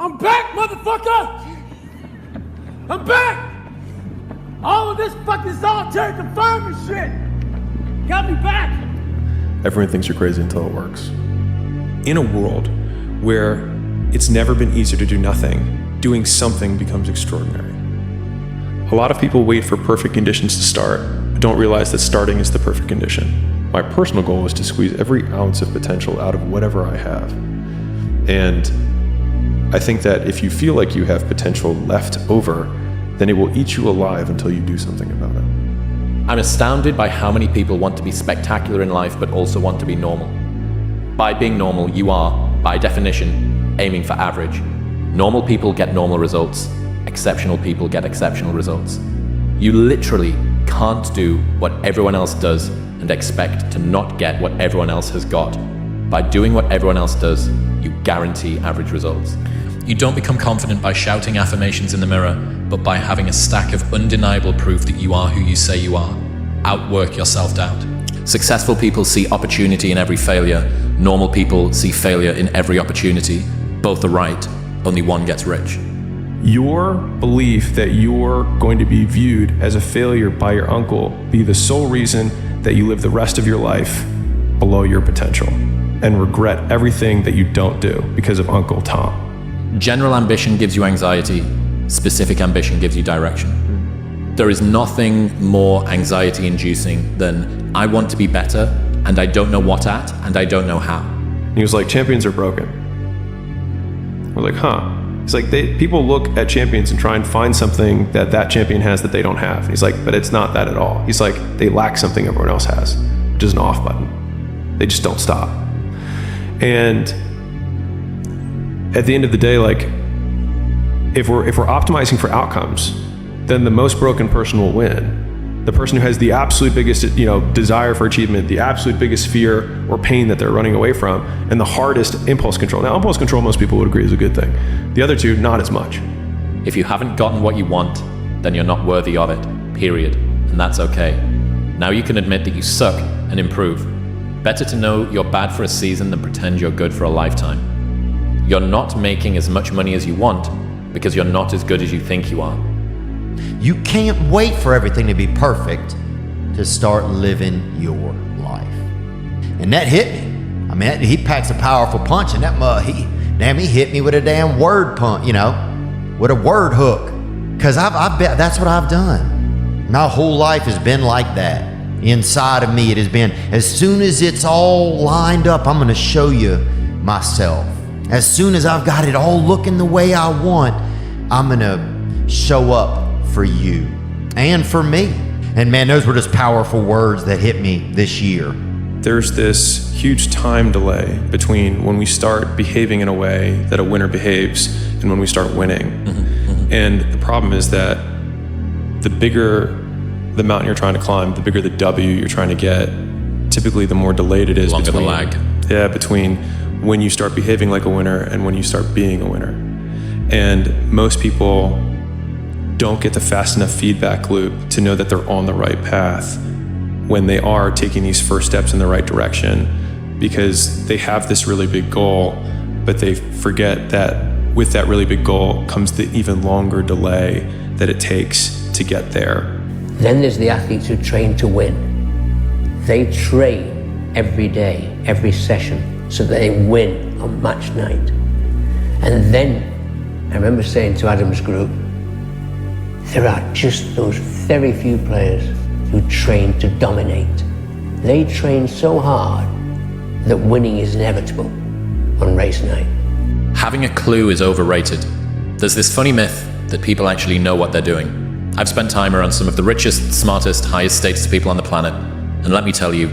I'm back, motherfucker! I'm back! All of this fucking solitary confinement shit got me back! Everyone thinks you're crazy until it works. In a world where it's never been easier to do nothing, doing something becomes extraordinary. A lot of people wait for perfect conditions to start, but don't realize that starting is the perfect condition. My personal goal is to squeeze every ounce of potential out of whatever I have. And I think that if you feel like you have potential left over, then it will eat you alive until you do something about it. I'm astounded by how many people want to be spectacular in life but also want to be normal. By being normal, you are, by definition, aiming for average. Normal people get normal results. Exceptional people get exceptional results. You literally can't do what everyone else does and expect to not get what everyone else has got. By doing what everyone else does, you guarantee average results. You don't become confident by shouting affirmations in the mirror, but by having a stack of undeniable proof that you are who you say you are. Outwork your self-doubt. Successful people see opportunity in every failure. Normal people see failure in every opportunity. Both are right, only one gets rich. Your belief that you're going to be viewed as a failure by your uncle be the sole reason that you live the rest of your life below your potential and regret everything that you don't do because of Uncle Tom. General ambition gives you anxiety. Specific ambition gives you direction. There is nothing more anxiety-inducing than I want to be better and I don't know what at and I don't know how. And he was like, champions are broken. We're like, huh. He's like, people look at champions and try and find something that that champion has that they don't have. He's like, but it's not that at all. He's like, they lack something everyone else has, which is an off button. They just don't stop. And at the end of the day, like, if we're optimizing for outcomes, then the most broken person will win. The person who has the absolute biggest, desire for achievement, the absolute biggest fear or pain that they're running away from, and the hardest impulse control. Now, impulse control, most people would agree is a good thing. The other two, not as much. If you haven't gotten what you want, then you're not worthy of it, period. And that's okay. Now you can admit that you suck and improve. Better to know you're bad for a season than pretend you're good for a lifetime. You're not making as much money as you want because you're not as good as you think you are. You can't wait for everything to be perfect to start living your life. And that hit me. I mean, he packs a powerful punch, and he hit me with a damn word punch, with a word hook. Because I've bet that's what I've done. My whole life has been like that. Inside of me, it has been, as soon as it's all lined up, I'm going to show you myself. As soon as I've got it all looking the way I want, I'm going to show up for you and for me. And man, those were just powerful words that hit me this year. There's this huge time delay between when we start behaving in a way that a winner behaves and when we start winning. And the problem is that the bigger the mountain you're trying to climb, the bigger the W you're trying to get, typically the more delayed it is. Longer the lag. Yeah, between when you start behaving like a winner and when you start being a winner. And most people don't get the fast enough feedback loop to know that they're on the right path when they are taking these first steps in the right direction, because they have this really big goal, but they forget that with that really big goal comes the even longer delay that it takes to get there. Then there's the athletes who train to win. They train every day, every session, so that they win on match night. And then I remember saying to Adam's group, there are just those very few players who train to dominate. They train so hard that winning is inevitable on race night. Having a clue is overrated. There's this funny myth that people actually know what they're doing. I've spent time around some of the richest, smartest, highest status people on the planet, and let me tell you,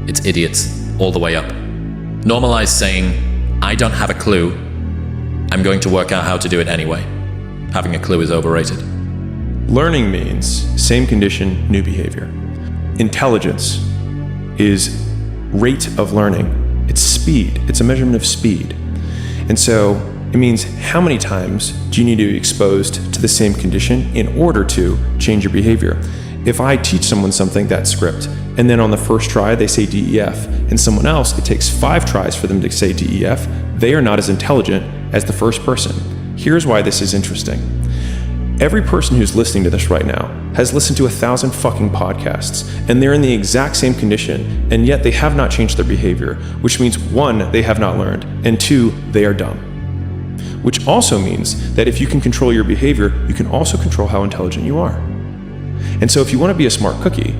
it's idiots all the way up. Normalize saying, I don't have a clue, I'm going to work out how to do it anyway. Having a clue is overrated. Learning means same condition, new behavior. Intelligence is rate of learning. It's speed. It's a measurement of speed. And so it means how many times do you need to be exposed to the same condition in order to change your behavior. If I teach someone something, that script, and then on the first try they say DEF, and someone else, it takes 5 tries for them to say DEF, they are not as intelligent as the first person. Here's why this is interesting. Every person who's listening to this right now has listened to 1,000 fucking podcasts, and they're in the exact same condition, and yet they have not changed their behavior, which means 1, they have not learned, and 2, they are dumb. Which also means that if you can control your behavior, you can also control how intelligent you are. And so if you want to be a smart cookie,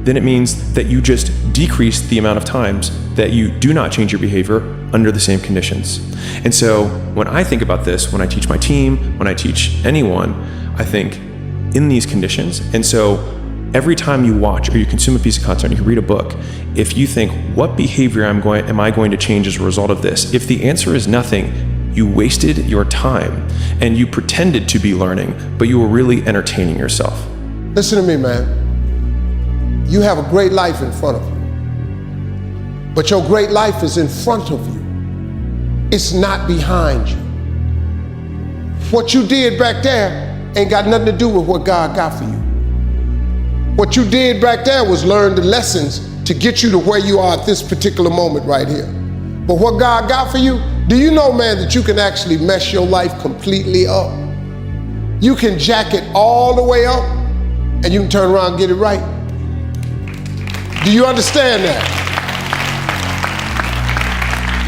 then it means that you just decrease the amount of times that you do not change your behavior under the same conditions. And so when I think about this, when I teach my team, when I teach anyone, I think in these conditions. And so every time you watch or you consume a piece of content, you read a book, if you think, what behavior am I going to change as a result of this? If the answer is nothing, you wasted your time and you pretended to be learning, but you were really entertaining yourself. Listen to me, man. You have a great life in front of you, but your great life is in front of you. It's not behind you. What you did back there ain't got nothing to do with what God got for you. What you did back there was learn the lessons to get you to where you are at this particular moment right here. But what God got for you, do you know, man, that you can actually mess your life completely up? You can jack it all the way up and you can turn around and get it right. Do you understand that?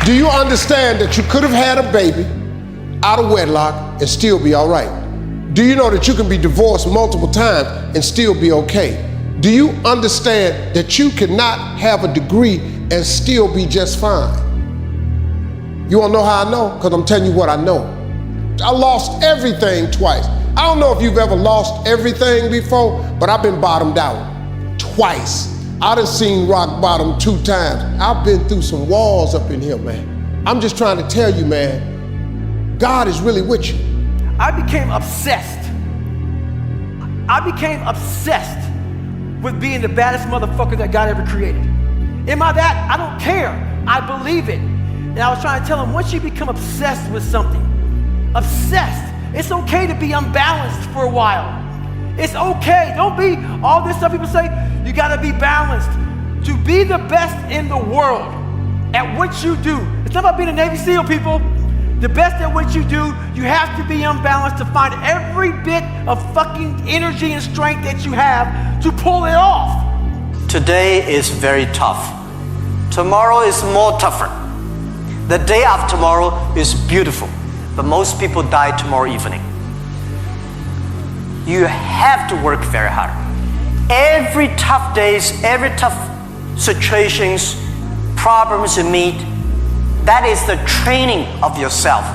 Do you understand that you could have had a baby out of wedlock and still be all right? Do you know that you can be divorced multiple times and still be okay? Do you understand that you cannot have a degree and still be just fine? You wanna know how I know? Because I'm telling you what I know. I lost everything twice. I don't know if you've ever lost everything before, but I've been bottomed out twice. I done seen rock bottom 2 times. I've been through some walls up in here, man. I'm just trying to tell you, man, God is really with you. I became obsessed. With being the baddest motherfucker that God ever created. Am I that? I don't care. I believe it. And I was trying to tell him, once you become obsessed with something, it's okay to be unbalanced for a while. It's okay. Don't be all this stuff people say, you gotta be balanced. To be the best in the world at what you do. It's not about being a Navy SEAL, people. The best at what you do, you have to be unbalanced to find every bit of fucking energy and strength that you have to pull it off. Today is very tough. Tomorrow is more tougher. The day after tomorrow is beautiful, but most people die tomorrow evening. You have to work very hard. Every tough days, every tough situations, problems you meet, that is the training of yourself